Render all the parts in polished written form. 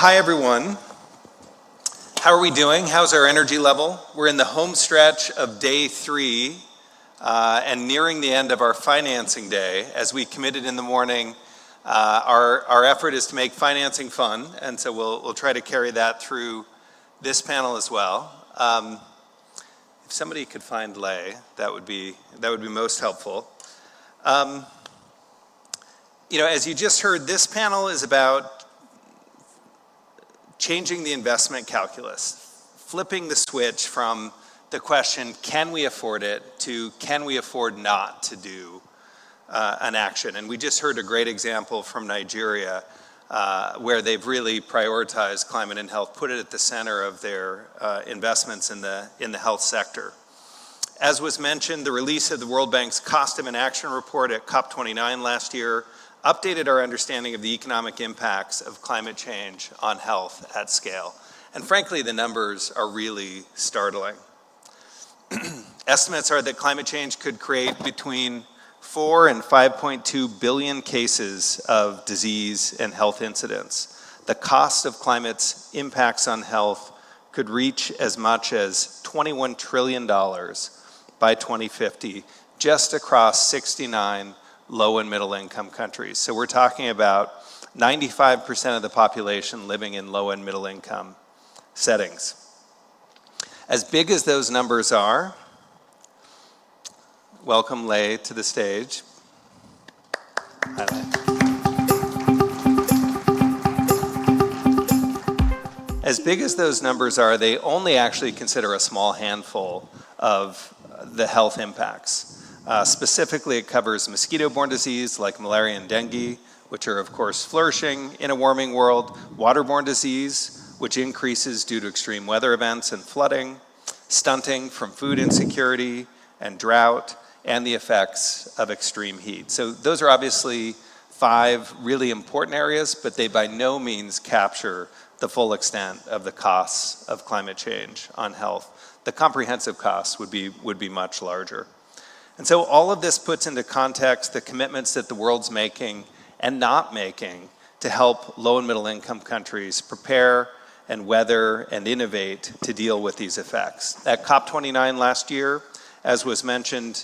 Hi everyone. How are we doing? How's our energy level? We're in the home stretch of day 3 and nearing the end of our financing day. As we committed in the morning, our effort is to make financing fun, and so we'll try to carry that through this panel as well. If somebody could find Lay, that would be most helpful. As you just heard, this panel is about changing the investment calculus, flipping the switch from the question, can we afford it, to can we afford not to do an action? And we just heard a great example from Nigeria where they've really prioritized climate and health, put it at the center of their investments in the health sector. As was mentioned, the release of the World Bank's Cost of Inaction report at COP29 last year updated our understanding of the economic impacts of climate change on health at scale. And frankly, the numbers are really startling. Estimates are that climate change could create between 4 and 5.2 billion cases of disease and health incidents. The cost of climate's impacts on health could reach as much as $21 trillion by 2050, just across 69 low and middle income countries. So we're talking about 95% of the population living in low and middle income settings. As big as those numbers are, welcome Lay to the stage. Hi, Lay. As big as those numbers are, they only actually consider a small handful of the health impacts. Specifically, it covers mosquito-borne disease like malaria and dengue, which are of course flourishing in a warming world, waterborne disease, which increases due to extreme weather events and flooding, stunting from food insecurity and drought, and the effects of extreme heat. So those are obviously 5 really important areas, but they by no means capture the full extent of the costs of climate change on health. The comprehensive costs would be much larger. And so all of this puts into context the commitments that the world's making and not making to help low and middle income countries prepare and weather and innovate to deal with these effects. At COP29 last year, as was mentioned,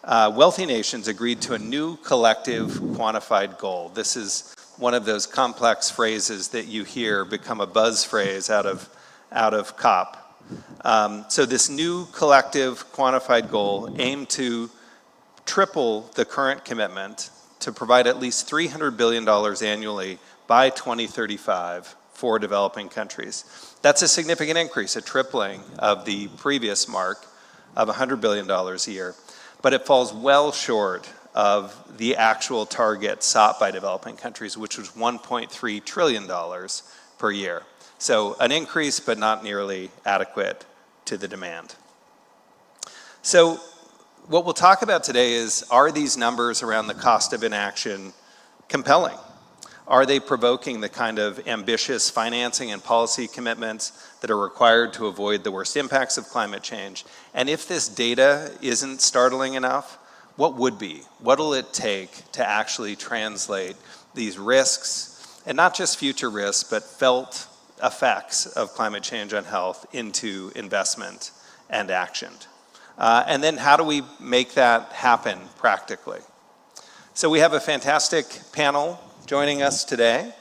wealthy nations agreed to a new collective quantified goal. This is one of those complex phrases that you hear become a buzz phrase out of COP. So this new collective quantified goal aimed to triple the current commitment to provide at least $300 billion annually by 2035 for developing countries. That's a significant increase, a tripling of the previous mark of $100 billion a year, but it falls well short of the actual target sought by developing countries, which was $1.3 trillion per year. So an increase, but not nearly adequate to the demand. So what we'll talk about today is, are these numbers around the cost of inaction compelling? Are they provoking the kind of ambitious financing and policy commitments that are required to avoid the worst impacts of climate change? And if this data isn't startling enough, what would be? What'll it take to actually translate these risks, and not just future risks, but felt effects of climate change on health into investment and action? And then how do we make that happen practically? So we have a fantastic panel joining us today.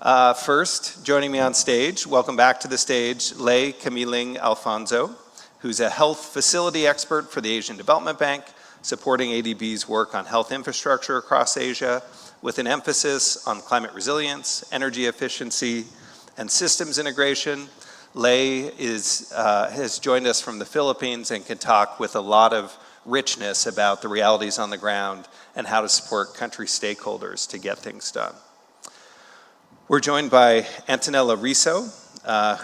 First, joining me on stage, welcome back to the stage, Lay Camiling-Alfonso, who's a health facility expert for the Asian Development Bank, supporting ADB's work on health infrastructure across Asia, with an emphasis on climate resilience, energy efficiency, and systems integration. Lay has joined us from the Philippines and can talk with a lot of richness about the realities on the ground and how to support country stakeholders to get things done. We're joined by Antonella Risso,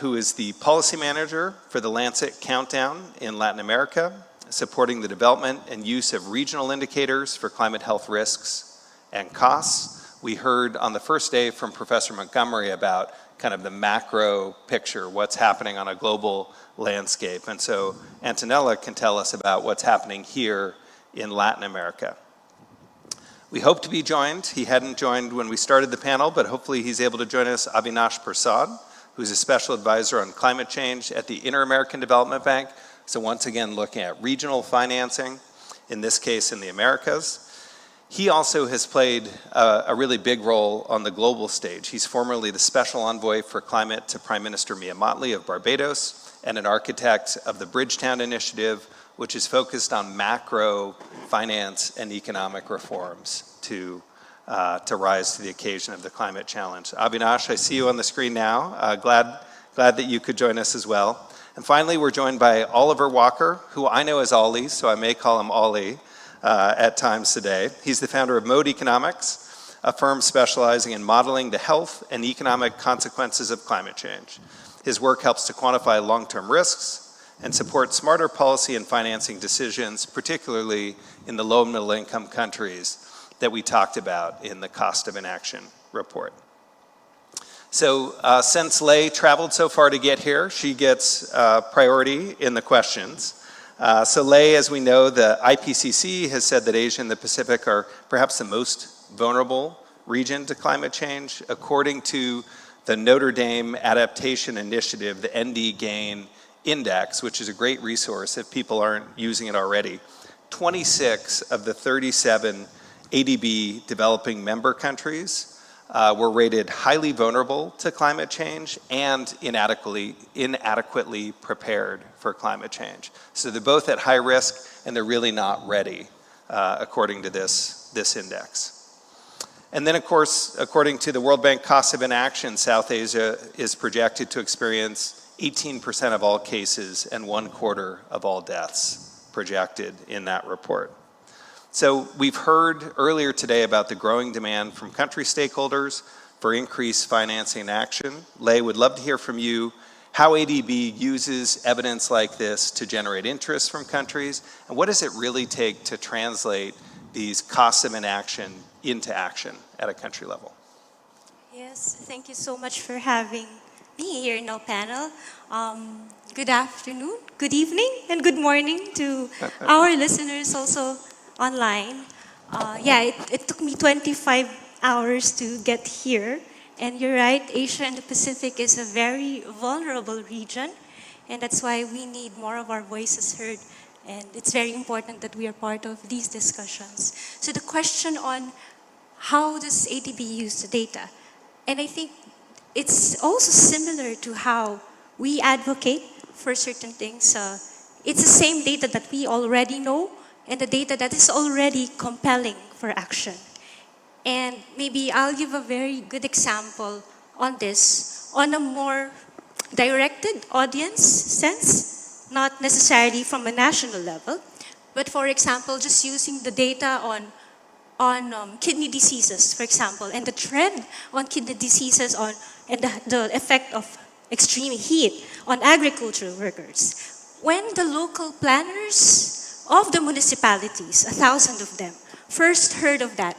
who is the policy manager for the Lancet Countdown in Latin America, supporting the development and use of regional indicators for climate health risks and costs. We heard on the first day from Professor Montgomery about kind of the macro picture, what's happening on a global landscape. And so Antonella can tell us about what's happening here in Latin America. We hope to be joined. He hadn't joined when we started the panel, but hopefully he's able to join us, Avinash Persaud, who's a special advisor on climate change at the Inter-American Development Bank. So once again, looking at regional financing, in this case in the Americas. He also has played a really big role on the global stage. He's formerly the Special Envoy for Climate to Prime Minister Mia Mottley of Barbados and an architect of the Bridgetown Initiative, which is focused on macro finance and economic reforms to rise to the occasion of the climate challenge. Avinash, I see you on the screen now. Glad that you could join us as well. And finally, we're joined by Oliver Walker, who I know as Ollie, so I may call him Ollie at times today. He's the founder of Mode Economics, a firm specializing in modeling the health and economic consequences of climate change. His work helps to quantify long-term risks and support smarter policy and financing decisions, particularly in the low and middle-income countries that we talked about in the Cost of Inaction report. So since Lei traveled so far to get here, she gets priority in the questions. So Lei, as we know, the IPCC has said that Asia and the Pacific are perhaps the most vulnerable region to climate change. According to the Notre Dame Adaptation Initiative, the ND GAIN Index, which is a great resource if people aren't using it already, 26 of the 37 ADB developing member countries were rated highly vulnerable to climate change and inadequately prepared for climate change. So they're both at high risk and they're really not ready, according to this index. And then, of course, according to the World Bank Cost of Inaction, South Asia is projected to experience 18% of all cases and 1/4 of all deaths projected in that report. So we've heard earlier today about the growing demand from country stakeholders for increased financing and action. Lei, would love to hear from you how ADB uses evidence like this to generate interest from countries, and what does it really take to translate these costs of inaction into action at a country level? Yes, thank you so much for having me here in our panel. Good afternoon, good evening, and good morning to our listeners also online. It took me 25 hours to get here. And you're right, Asia and the Pacific is a very vulnerable region. And that's why we need more of our voices heard. And it's very important that we are part of these discussions. So the question on how does ADB use the data? And I think it's also similar to how we advocate for certain things. It's the same data that we already know and the data that is already compelling for action. And maybe I'll give a very good example on this, on a more directed audience sense, not necessarily from a national level, but for example, just using the data on kidney diseases, for example, and the trend on kidney diseases and the effect of extreme heat on agricultural workers. When the local planners of the municipalities, 1,000 of them, first heard of that,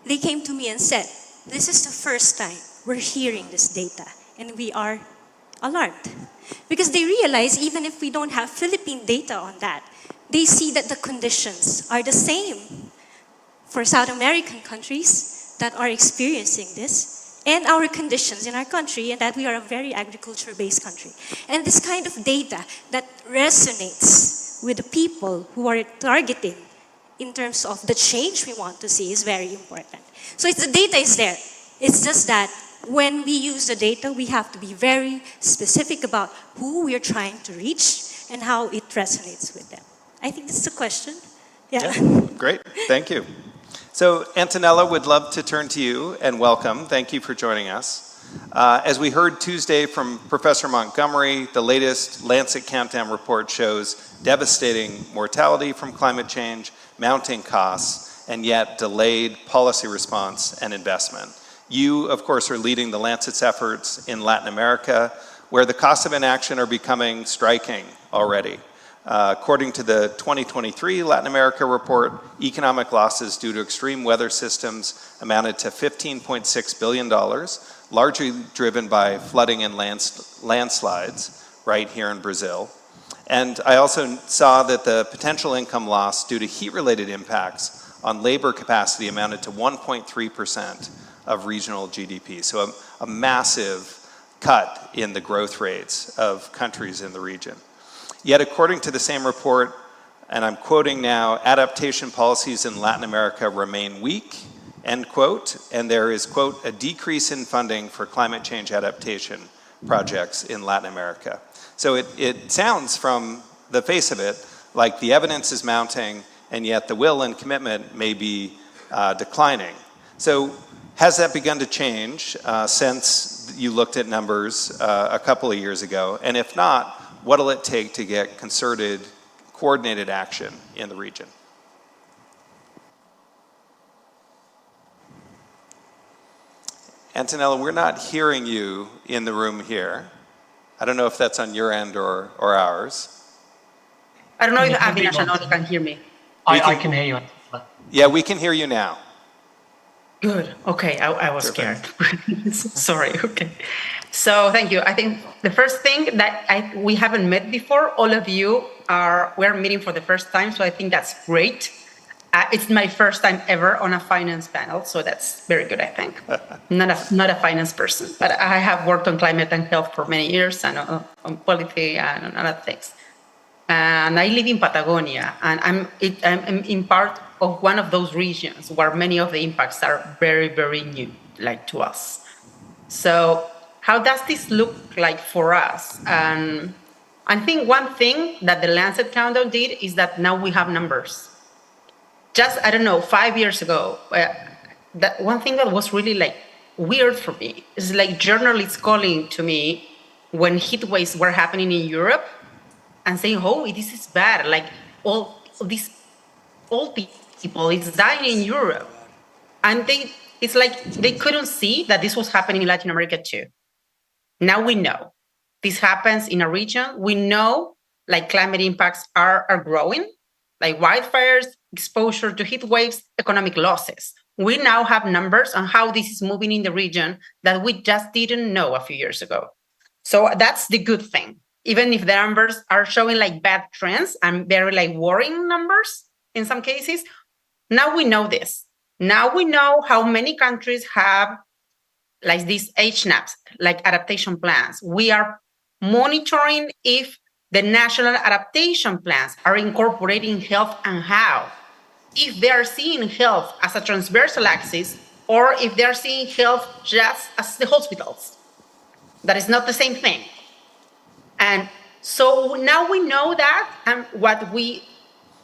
they came to me and said, this is the first time we're hearing this data, and we are alarmed. Because they realize even if we don't have Philippine data on that, they see that the conditions are the same for South American countries that are experiencing this, and our conditions in our country, and that we are a very agriculture-based country. And this kind of data that resonates with the people who are targeting in terms of the change we want to see is very important. So the data is there. It's just that when we use the data, we have to be very specific about who we are trying to reach and how it resonates with them. I think that's the question. Yeah. Great, thank you. So Antonella, would love to turn to you and welcome. Thank you for joining us. As we heard Tuesday from Professor Montgomery, the latest Lancet Countdown report shows devastating mortality from climate change, mounting costs, and yet delayed policy response and investment. You, of course, are leading the Lancet's efforts in Latin America, where the costs of inaction are becoming striking already. According to the 2023 Latin America report, economic losses due to extreme weather systems amounted to $15.6 billion, largely driven by flooding and landslides right here in Brazil. And I also saw that the potential income loss due to heat-related impacts on labor capacity amounted to 1.3% of regional GDP. So a massive cut in the growth rates of countries in the region. Yet according to the same report, and I'm quoting now, adaptation policies in Latin America remain weak, end quote, and there is, quote, a decrease in funding for climate change adaptation projects in Latin America. So it sounds from the face of it like the evidence is mounting, and yet the will and commitment may be declining. So has that begun to change since you looked at numbers a couple of years ago? And if not, what will it take to get concerted, coordinated action in the region? Antonella, we're not hearing you in the room here. I don't know if that's on your end or ours. I don't know if Avinash and Antonella can hear me. I can hear you. Yeah, we can hear you now. Good. Okay, I was scared. Sorry. Okay. So thank you. I think the first thing that we haven't met before, all of you we're meeting for the first time, so I think that's great. It's my first time ever on a finance panel, so that's very good, I think. Not a finance person, but I have worked on climate and health for many years and on policy and on other things. And I live in Patagonia, and I'm in part of one of those regions where many of the impacts are very, very new, like to us. So how does this look like for us? And I think one thing that the Lancet Countdown did is that now we have numbers. Just, I don't know, 5 years ago, that one thing that was really like weird for me is like journalists calling to me when heat waves were happening in Europe and saying, oh, this is bad. Like all these old people, it's dying in Europe. And it's like they couldn't see that this was happening in Latin America too. Now we know this happens in a region. We know like climate impacts are growing, like wildfires, exposure to heat waves, economic losses. We now have numbers on how this is moving in the region that we just didn't know a few years ago. So that's the good thing. Even if the numbers are showing like bad trends and very like worrying numbers in some cases, now we know this. Now we know how many countries have like these HNAPs, like adaptation plans. We are monitoring if the national adaptation plans are incorporating health and how. If they are seeing health as a transversal axis, or if they are seeing health just as the hospitals. That is not the same thing. And so now we know that, and what we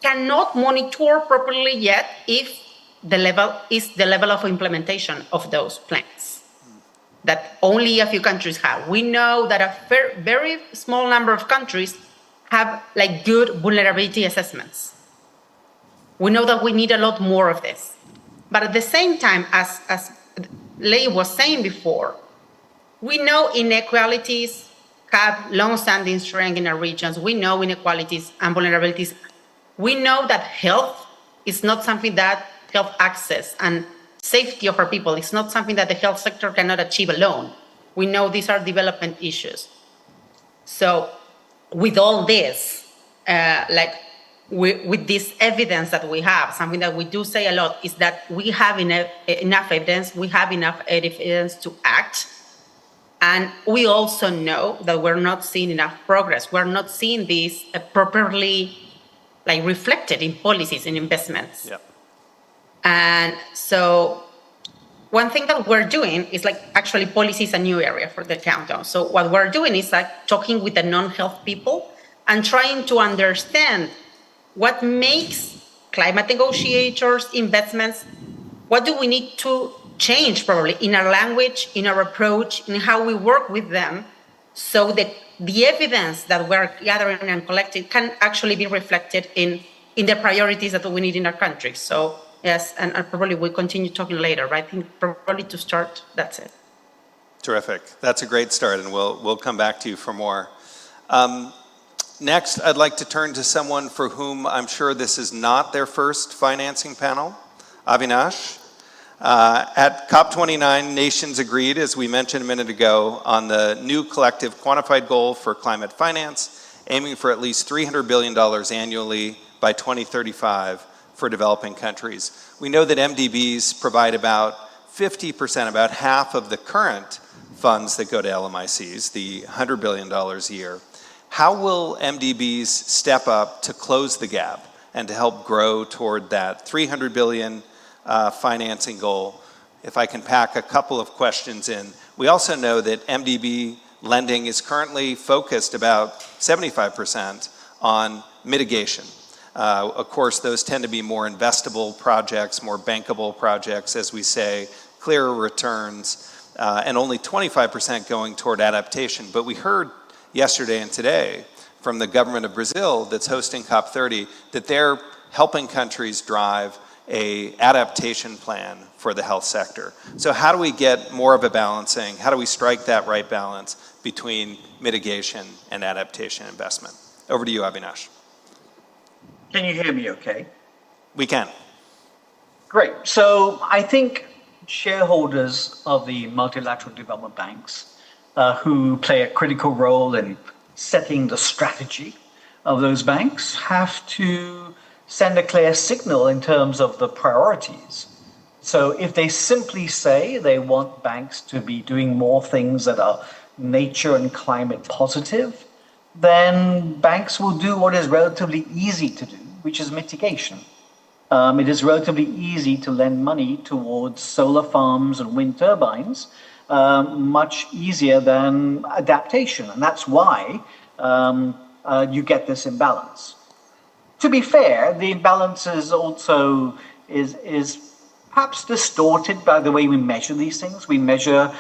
cannot monitor properly yet if the level of implementation of those plans that only a few countries have. We know that a very small number of countries have like good vulnerability assessments. We know that we need a lot more of this. But at the same time, as Lei was saying before, we know inequalities have long-standing strength in our regions. We know inequalities and vulnerabilities. We know that health is not something that health access and safety of our people is not something that the health sector cannot achieve alone. We know these are development issues. So with all this, with this evidence that we have, something that we do say a lot is that we have enough evidence, we have enough evidence to act. And we also know that we're not seeing enough progress. We're not seeing this properly like reflected in policies and investments. Yep. And so one thing that we're doing is like actually policy is a new area for the countdown. So what we're doing is like talking with the non-health people and trying to understand what makes climate negotiators, investments, what do we need to change probably in our language, in our approach, in how we work with them, so that the evidence that we're gathering and collecting can actually be reflected in the priorities that we need in our country. So yes, and probably we'll continue talking later, but I think probably to start, that's it. Terrific. That's a great start, and we'll come back to you for more. Next, I'd like to turn to someone for whom I'm sure this is not their first financing panel, Avinash. At COP29, nations agreed, as we mentioned a minute ago, on the new collective quantified goal for climate finance, aiming for at least $300 billion annually by 2035 for developing countries. We know that MDBs provide about 50%, about half of the current funds that go to LMICs, the $100 billion a year. How will MDBs step up to close the gap and to help grow toward that $300 billion financing goal? If I can pack a couple of questions in. We also know that MDB lending is currently focused about 75% on mitigation. Of course, those tend to be more investable projects, more bankable projects, as we say, clearer returns, and only 25% going toward adaptation. But we heard yesterday and today from the government of Brazil that's hosting COP30 that they're helping countries drive an adaptation plan for the health sector. So how do we get more of a balancing? How do we strike that right balance between mitigation and adaptation investment? Over to you, Avinash. Can you hear me okay? We can. Great. So I think shareholders of the multilateral development banks who play a critical role in setting the strategy of those banks have to send a clear signal in terms of the priorities. So if they simply say they want banks to be doing more things that are nature and climate positive, then banks will do what is relatively easy to do, which is mitigation. It is relatively easy to lend money towards solar farms and wind turbines, much easier than adaptation. And that's why you get this imbalance. To be fair, the imbalance is also is perhaps distorted by the way we measure these things. We measure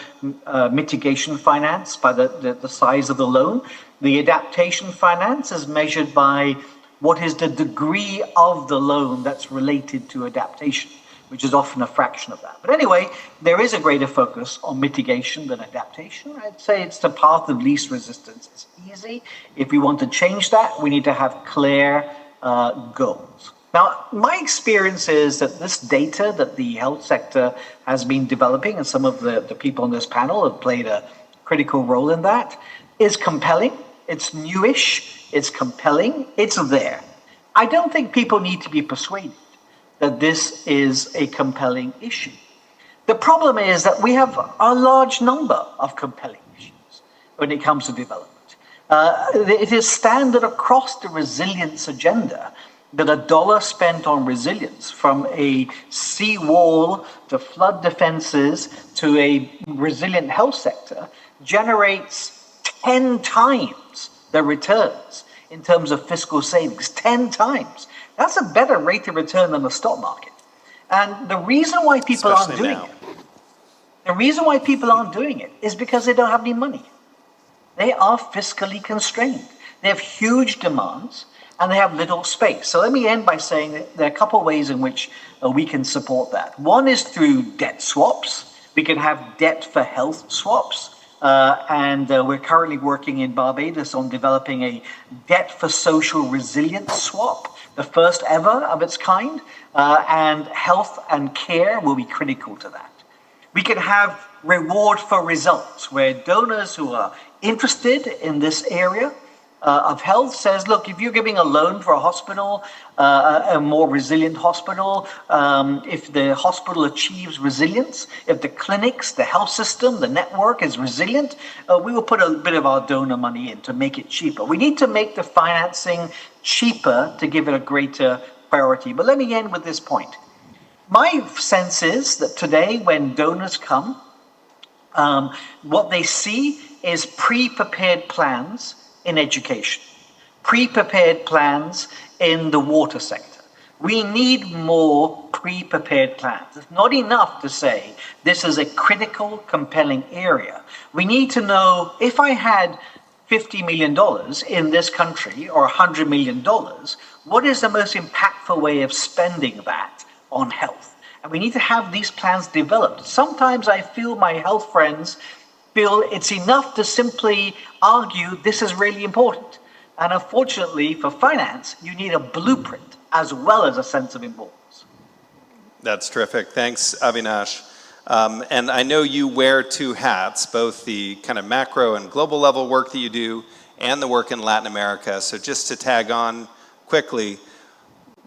mitigation finance by the size of the loan. The adaptation finance is measured by what is the degree of the loan that's related to adaptation, which is often a fraction of that. But anyway, there is a greater focus on mitigation than adaptation. I'd say it's the path of least resistance. It's easy. If we want to change that, we need to have clear goals. Now, my experience is that this data that the health sector has been developing, and some of the people on this panel have played a critical role in that, is compelling. It's newish, it's compelling, it's there. I don't think people need to be persuaded that this is a compelling issue. The problem is that we have a large number of compelling issues when it comes to development. It is standard across the resilience agenda that $1 spent on resilience, from a seawall to flood defenses to a resilient health sector, generates 10 times the returns in terms of fiscal savings, 10 times. That's a better rate of return than the stock market. And the reason why people aren't doing it is because they don't have any money. They are fiscally constrained. They have huge demands and they have little space. So let me end by saying that there are a couple of ways in which we can support that. One is through debt swaps. We can have debt for health swaps. And we're currently working in Barbados on developing a debt for social resilience swap, the first ever of its kind. And health and care will be critical to that. We can have reward for results, where donors who are interested in this area of health says, look, if you're giving a loan for a hospital, a more resilient hospital, if the hospital achieves resilience, if the clinics, the health system, the network is resilient, we will put a bit of our donor money in to make it cheaper. We need to make the financing cheaper to give it a greater priority. But let me end with this point. My sense is that today when donors come, what they see is pre-prepared plans in education, pre-prepared plans in the water sector. We need more pre-prepared plans. It's not enough to say this is a critical, compelling area. We need to know, if I had $50 million in this country or $100 million, what is the most impactful way of spending that on health? And we need to have these plans developed. Sometimes I feel my health friends feel it's enough to simply argue this is really important. And unfortunately for finance, you need a blueprint as well as a sense of importance. That's terrific. Thanks, Avinash. And I know you wear two hats, both the kind of macro and global level work that you do and the work in Latin America. So just to tag on quickly,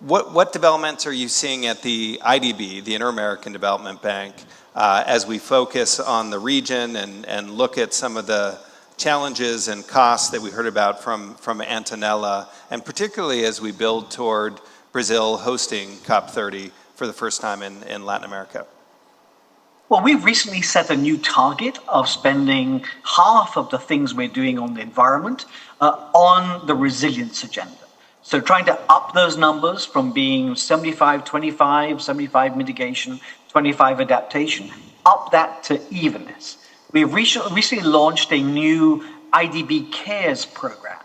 What developments are you seeing at the IDB, the Inter-American Development Bank, as we focus on the region and look at some of the challenges and costs that we heard about from Antonella, and particularly as we build toward Brazil hosting COP30 for the first time in Latin America? Well, we've recently set a new target of spending half of the things we're doing on the environment on the resilience agenda. So trying to up those numbers from being 75-25, 75 mitigation, 25 adaptation, up that to evenness. We've recently launched a new IDB Cares program,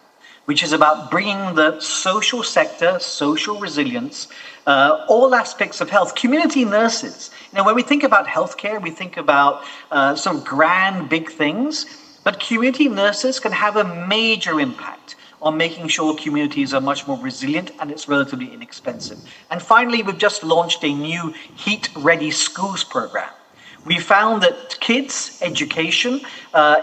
which is about bringing the social sector, social resilience, all aspects of health, community nurses. You know, when we think about healthcare, we think about some grand, big things, but community nurses can have a major impact on making sure communities are much more resilient, and it's relatively inexpensive. And finally, we've just launched a new heat-ready schools program. We found that kids' education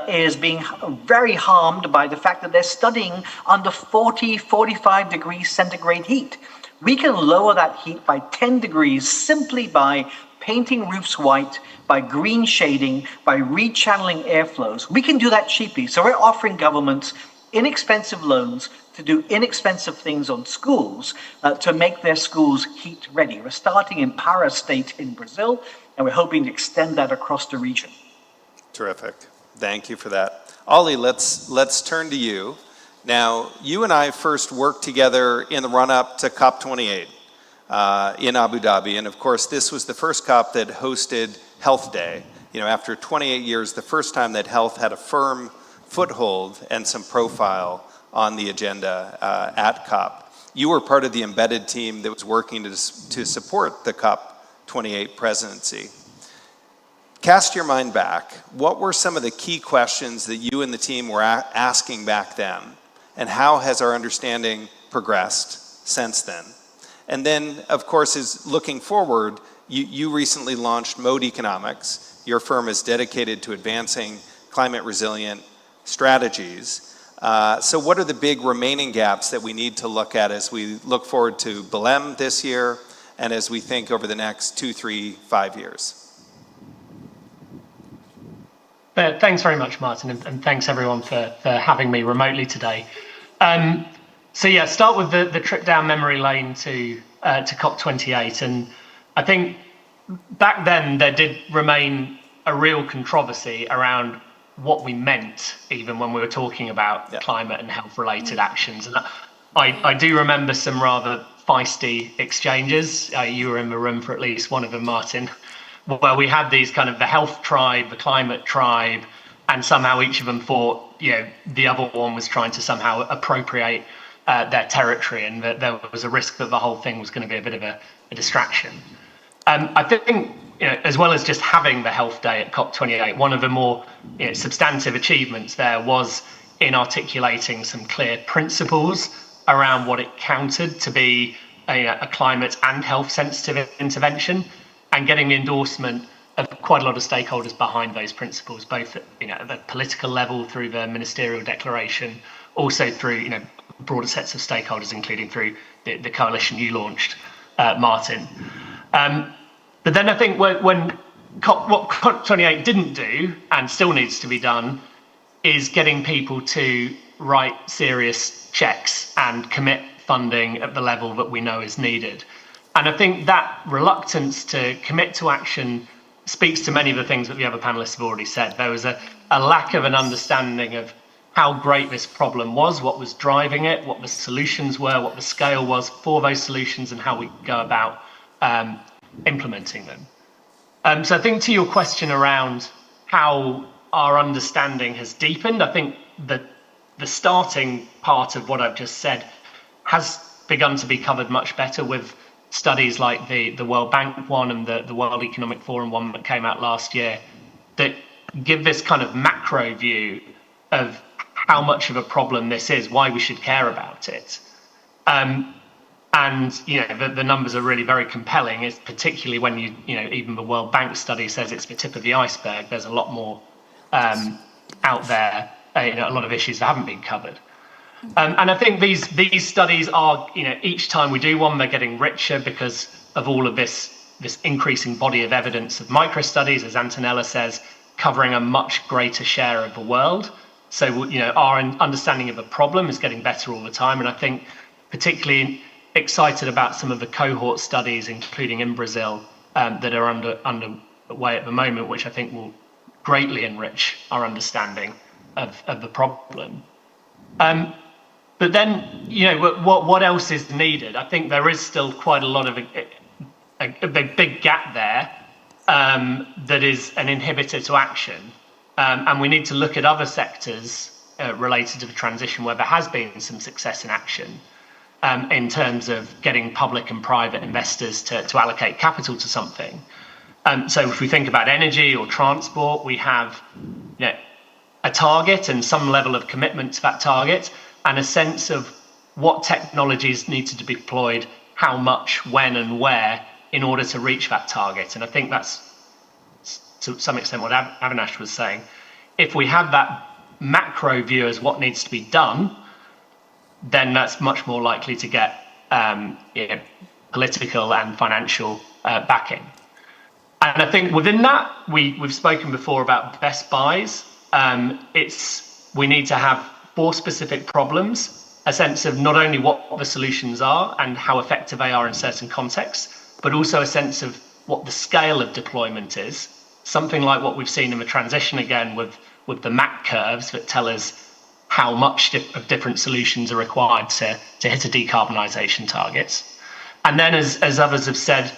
is being very harmed by the fact that they're studying under 40, 45 degrees centigrade heat. We can lower that heat by 10 degrees simply by painting roofs white, by green shading, by rechanneling airflows. We can do that cheaply. So we're offering governments inexpensive loans to do inexpensive things on schools to make their schools heat ready. We're starting in Pará State in Brazil, and we're hoping to extend that across the region. Terrific. Thank you for that. Ollie, let's turn to you. Now, you and I first worked together in the run-up to COP28 in Abu Dhabi, and of course, this was the first COP that hosted Health Day. You know, after 28 years, the first time that health had a firm foothold and some profile on the agenda at COP. You were part of the embedded team that was working to support the COP28 presidency. Cast your mind back. What were some of the key questions that you and the team were asking back then? And how has our understanding progressed since then? And then, of course, is looking forward, you recently launched Mode Economics. Your firm is dedicated to advancing climate resilient strategies. So what are the big remaining gaps that we need to look at as we look forward to Belém this year and as we think over the next 2, 3, 5 years? Thanks very much, Martin, and thanks everyone for having me remotely today. So yeah, start with the trip down memory lane to COP28, and I think back then there did remain a real controversy around what we meant, even when we were talking about climate and health-related actions. And I do remember some rather feisty exchanges. You were in the room for at least one of them, Martin, where we had these kind of the health tribe, the climate tribe, and somehow each of them thought, you know, the other one was trying to somehow appropriate their territory, and that there was a risk that the whole thing was going to be a bit of a distraction. I think, you know, as well as just having the health day at COP28, one of the more substantive achievements there was in articulating some clear principles around what it counted to be a climate and health sensitive intervention, and getting the endorsement of quite a lot of stakeholders behind those principles, both at, at the political level through the ministerial declaration, also through broader sets of stakeholders, including through the coalition you launched, Martin. But then I think what COP28 didn't do, and still needs to be done, is getting people to write serious checks and commit funding at the level that we know is needed. And I think that reluctance to commit to action speaks to many of the things that the other panelists have already said. There was a lack of an understanding of how great this problem was, what was driving it, what the solutions were, what the scale was for those solutions, and how we go about implementing them. So I think to your question around how our understanding has deepened, I think that the starting part of what I've just said has begun to be covered much better with studies like the World Bank one and the World Economic Forum one that came out last year, that give this kind of macro view of how much of a problem this is, why we should care about it. And the numbers are really very compelling, is particularly when even the World Bank study says it's the tip of the iceberg. There's a lot more out there, a lot of issues that haven't been covered. And I think these studies are, each time we do one, they're getting richer because of all of this increasing body of evidence of micro studies, as Antonella says, covering a much greater share of the world. So, our understanding of the problem is getting better all the time. And I think particularly excited about some of the cohort studies, including in Brazil, that are underway at the moment, which I think will greatly enrich our understanding of the problem. But then, what else is needed? I think there is still quite a lot of a big gap there that is an inhibitor to action. And we need to look at other sectors related to the transition where there has been some success in action in terms of getting public and private investors to allocate capital to something. So if we think about energy or transport, we have a target and some level of commitment to that target and a sense of what technologies need to be deployed, how much, when and where in order to reach that target. And I think that's to some extent what Avinash was saying. If we have that macro view as what needs to be done, then that's much more likely to get political and financial backing. And I think within that, we've spoken before about best buys. We need to have for specific problems, a sense of not only what the solutions are and how effective they are in certain contexts, but also a sense of what the scale of deployment is. Something like what we've seen in the transition again with the MAC curves that tell us how much of different solutions are required to hit a decarbonisation targets. And then as others have said,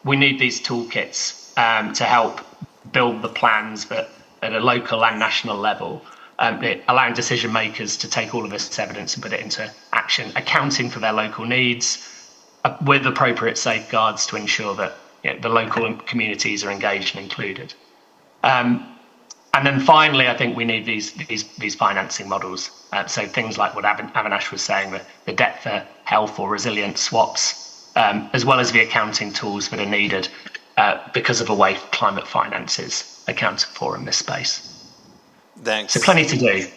we need these toolkits to help build the plans but at a local and national level, allowing decision makers to take all of this evidence and put it into action, accounting for their local needs with appropriate safeguards to ensure that the local communities are engaged and included. And then finally, I think we need these financing models. So things like what Avinash was saying, the debt for health or resilient swaps, as well as the accounting tools that are needed because of the way climate finance is accounted for in this space. Thanks. So plenty to do.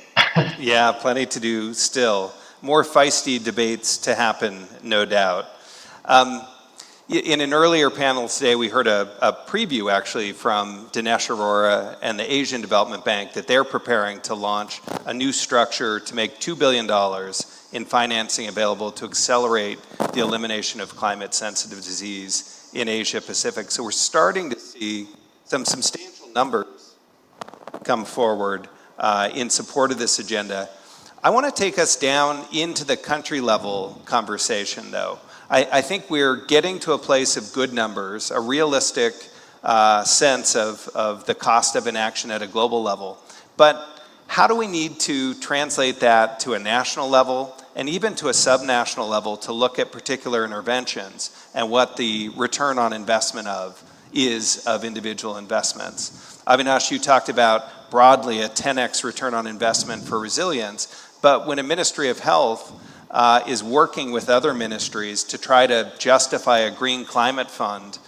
Yeah, plenty to do still. More feisty debates to happen, no doubt. In an earlier panel today, we heard a preview actually from Dinesh Arora and the Asian Development Bank that they're preparing to launch a new structure to make $2 billion in financing available to accelerate the elimination of climate-sensitive disease in Asia Pacific. So we're starting to see some substantial numbers come forward in support of this agenda. I want to take us down into the country level conversation though. I think we're getting to a place of good numbers, a realistic sense of the cost of inaction at a global level. But how do we need to translate that to a national level and even to a subnational level to look at particular interventions and what the return on investment is of individual investments? Avinash, you talked about broadly a 10x return on investment for resilience, but when a Ministry of Health is working with other ministries to try to justify a green climate fund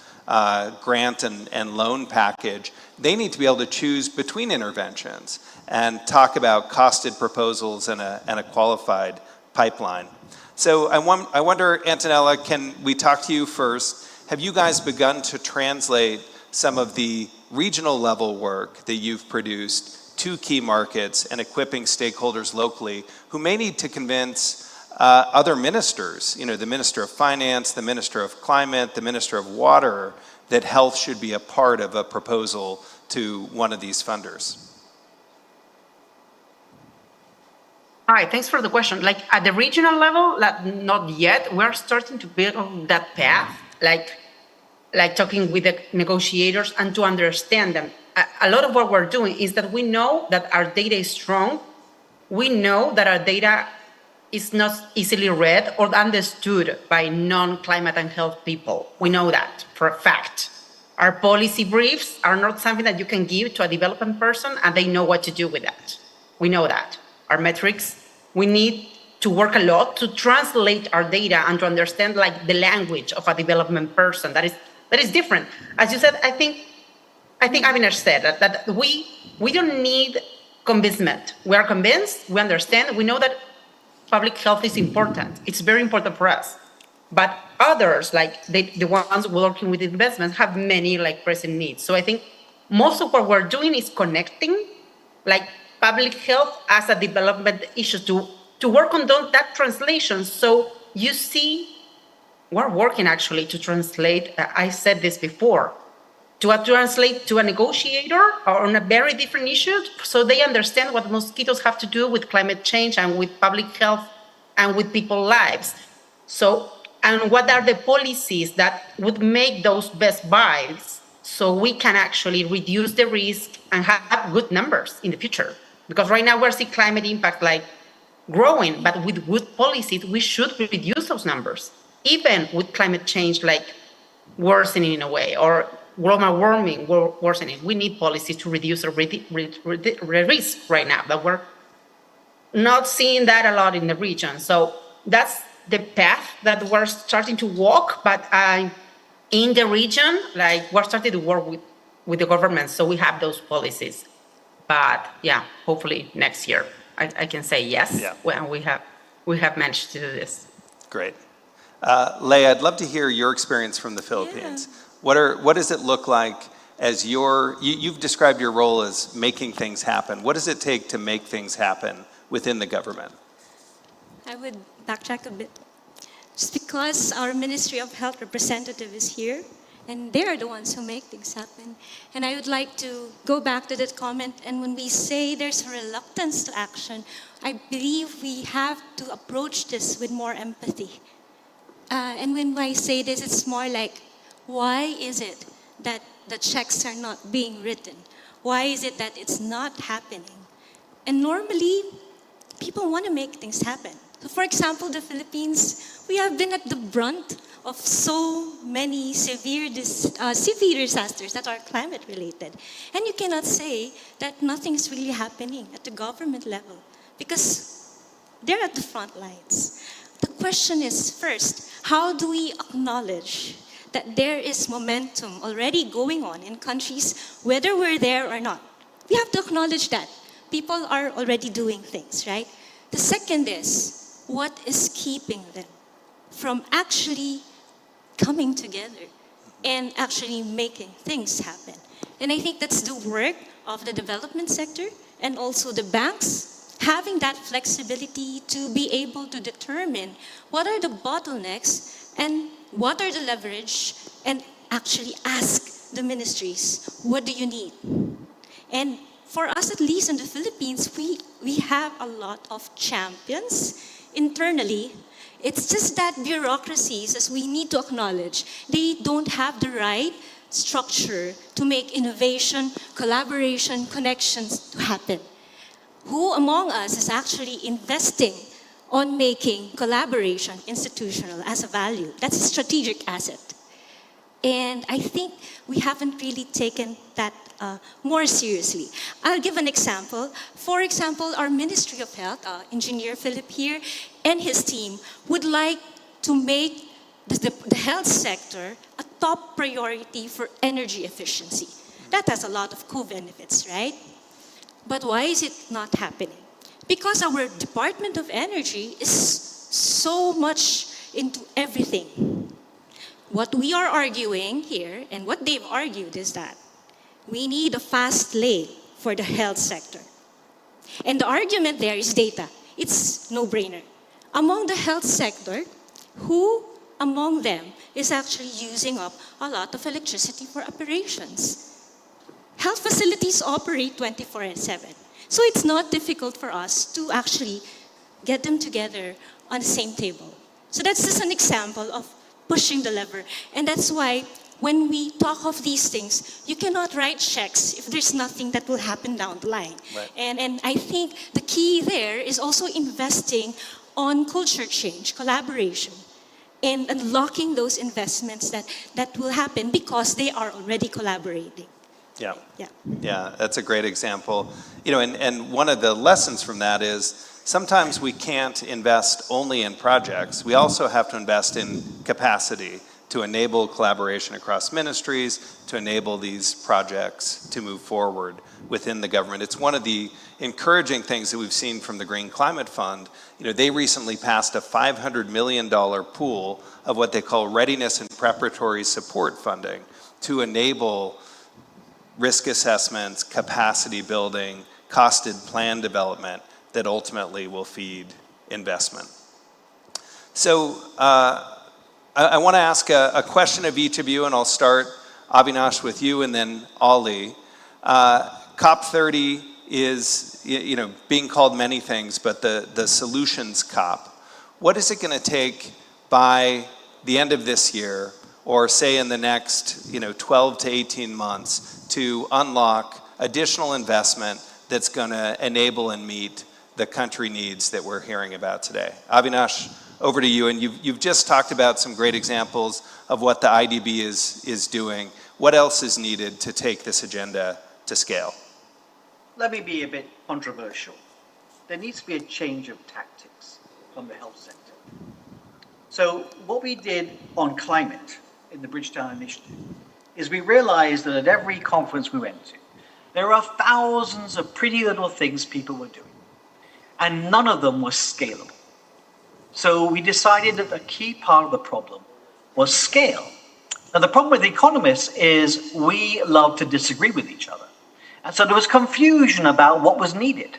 grant and loan package, they need to be able to choose between interventions and talk about costed proposals and a qualified pipeline. So I wonder, Antonella, can we talk to you first? Have you guys begun to translate some of the regional level work that you've produced to key markets and equipping stakeholders locally who may need to convince other ministers, the Minister of Finance, the Minister of Climate, the Minister of Water, that health should be a part of a proposal to one of these funders? Hi, thanks for the question. Like at the regional level, not yet. We're starting to build on that path, like talking with the negotiators and to understand them. A lot of what we're doing is that we know that our data is strong. We know that our data is not easily read or understood by non-climate and health people. We know that for a fact. Our policy briefs are not something that you can give to a development person and they know what to do with that. We know that. Our metrics, we need to work a lot to translate our data and to understand like the language of a development person that is different. As you said, I think Avinash said that we don't need convincement. We are convinced, we understand, we know that public health is important. It's very important for us. But others, like the ones working with investments, have many like pressing needs. So I think most of what we're doing is connecting like public health as a development issue to work on that translation. So you see, we're working actually to translate, I said this before, to translate to a negotiator or on a very different issue so they understand what mosquitoes have to do with climate change and with public health and with people's lives. So, and what are the policies that would make those best buys so we can actually reduce the risk and have good numbers in the future? Because right now we're seeing climate impact like growing, but with good policies, we should reduce those numbers, even with climate change like worsening in a way, or global warming worsening. We need policies to reduce the risk right now, but we're not seeing that a lot in the region. So that's the path that we're starting to walk, but in the region, like we're starting to work with the government, so we have those policies. But yeah, hopefully next year I can say yes when we have managed to do this. Great. Leah, I'd love to hear your experience from the Philippines. What does it look like as you've described your role as making things happen. What does it take to make things happen within the government? I would backtrack a bit. Just because our Ministry of Health representative is here, and they are the ones who make things happen. And I would like to go back to that comment, and when we say there's a reluctance to action, I believe we have to approach this with more empathy. And when I say this, it's more like, why is it that the checks are not being written? Why is it that it's not happening? And normally, people want to make things happen. So for example, the Philippines, we have been at the brunt of so many severe disasters that are climate related. And you cannot say that nothing's really happening at the government level because they're at the front lines. The question is first, how do we acknowledge that there is momentum already going on in countries, whether we're there or not? We have to acknowledge that. People are already doing things, right? The second is, what is keeping them from actually coming together and actually making things happen? And I think that's the work of the development sector and also the banks, having that flexibility to be able to determine what are the bottlenecks and what are the leverage, and actually ask the ministries, what do you need? And for us, at least in the Philippines, we have a lot of champions internally. It's just that bureaucracies, as we need to acknowledge, they don't have the right structure to make innovation, collaboration, connections to happen. Who among us is actually investing on making collaboration institutional as a value? That's a strategic asset. And I think we haven't really taken that more seriously. I'll give an example. For example, our Ministry of Health, Engineer Philip here, and his team would like to make the health sector a top priority for energy efficiency. That has a lot of co-benefits, right? But why is it not happening? Because our Department of Energy is so much into everything. What we are arguing here, and what they've argued, is that we need a fast lane for the health sector. And the argument there is data. It's no-brainer. Among the health sector, who among them is actually using up a lot of electricity for operations? Health facilities operate 24/7. So it's not difficult for us to actually get them together on the same table. So that's just an example of pushing the lever. And that's why when we talk of these things, you cannot write checks if there's nothing that will happen down the line. Right. And I think the key there is also investing on culture change, collaboration, and unlocking those investments that will happen because they are already collaborating. Yeah. Yeah. Yeah, that's a great example. You know, and one of the lessons from that is sometimes we can't invest only in projects. We also have to invest in capacity to enable collaboration across ministries, to enable these projects to move forward within the government. It's one of the encouraging things that we've seen from the Green Climate Fund. You know, they recently passed a $500 million pool of what they call readiness and preparatory support funding to enable risk assessments, capacity building, costed plan development that ultimately will feed investment. So I want to ask a question of each of you, and I'll start, Avinash, with you, and then Ali. COP30 is, you know, being called many things, but the solutions COP. What is it going to take by the end of this year, or say in the next, 12 to 18 months, to unlock additional investment that's going to enable and meet the country needs that we're hearing about today? Avinash, over to you. And you've just talked about some great examples of what the IDB is doing. What else is needed to take this agenda to scale? Let me be a bit controversial. There needs to be a change of tactics from the health sector. So what we did on climate in the Bridgetown Initiative is we realized that at every conference we went to, there are thousands of pretty little things people were doing, and none of them was scalable. So we decided that a key part of the problem was scale. Now the problem with economists is we love to disagree with each other. And so there was confusion about what was needed.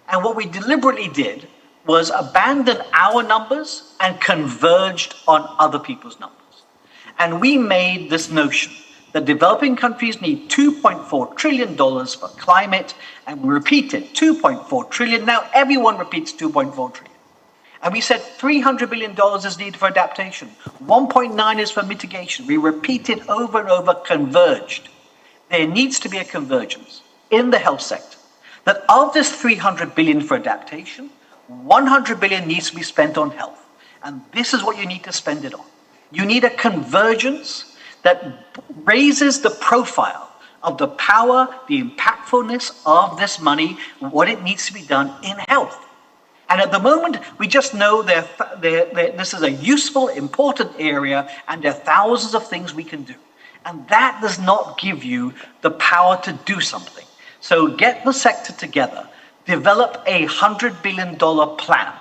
And what we deliberately did was abandon our numbers and converged on other people's numbers. And we made this notion that developing countries need $2.4 trillion for climate, and we repeated $2.4 trillion. Now everyone repeats $2.4 trillion. And we said $300 billion is needed for adaptation. 1.9 is for mitigation. We repeated over and over, converged. There needs to be a convergence in the health sector. That of this $300 billion for adaptation, $100 billion needs to be spent on health. And this is what you need to spend it on. You need a convergence that raises the profile of the power, the impactfulness of this money, what it needs to be done in health. And at the moment, we just know this is a useful, important area, and there are thousands of things we can do. And that does not give you the power to do something. So get the sector together, develop a $100 billion plan,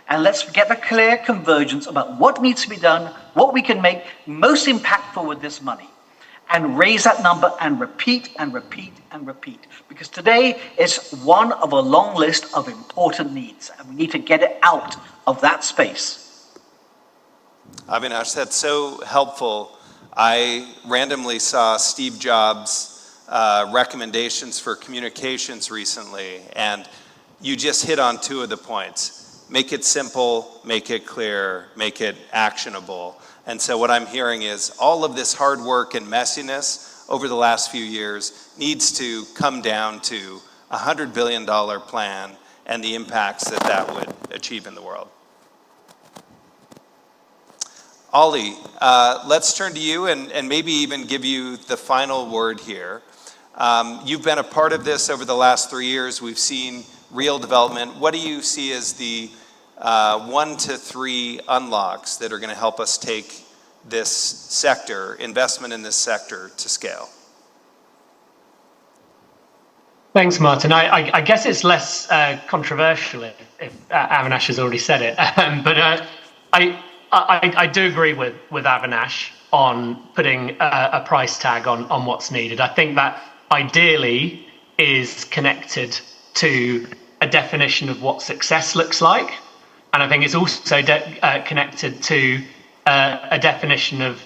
and let's get a clear convergence about what needs to be done, what we can make most impactful with this money, and raise that number and repeat and repeat and repeat. Because today it's one of a long list of important needs, and we need to get it out of that space. Avinash, that's so helpful. I randomly saw Steve Jobs' recommendations for communications recently, and you just hit on two of the points. Make it simple, make it clear, make it actionable. And so what I'm hearing is all of this hard work and messiness over the last few years needs to come down to a $100 billion plan and the impacts that that would achieve in the world. Ali, let's turn to you and maybe even give you the final word here. You've been a part of this over the last 3 years. We've seen real development. What do you see as the 1 to 3 unlocks that are going to help us take this sector, investment in this sector, to scale? Thanks, Martin. I guess it's less controversial if Avinash has already said it. But I do agree with Avinash on putting a price tag on what's needed. I think that ideally is connected to a definition of what success looks like. And I think it's also connected to a definition of,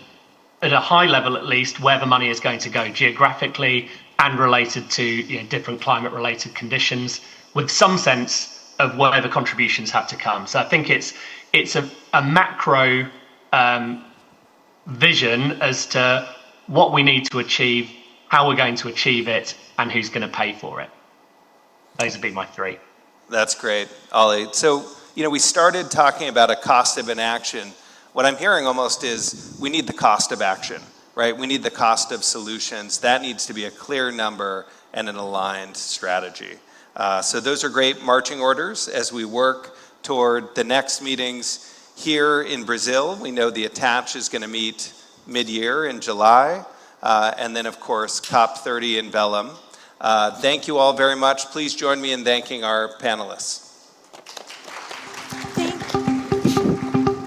at a high level at least, where the money is going to go geographically and related to different climate-related conditions, with some sense of where the contributions have to come. So I think it's a macro vision as to what we need to achieve, how we're going to achieve it, and who's going to pay for it. Those would be my 3. That's great, Ali. So, we started talking about a cost of inaction. What I'm hearing almost is we need the cost of action, right? We need the cost of solutions. That needs to be a clear number and an aligned strategy. So those are great marching orders as we work toward the next meetings here in Brazil. We know the Attach is going to meet mid-year in July, and then of course COP30 in Belém. Thank you all very much. Please join me in thanking our panelists.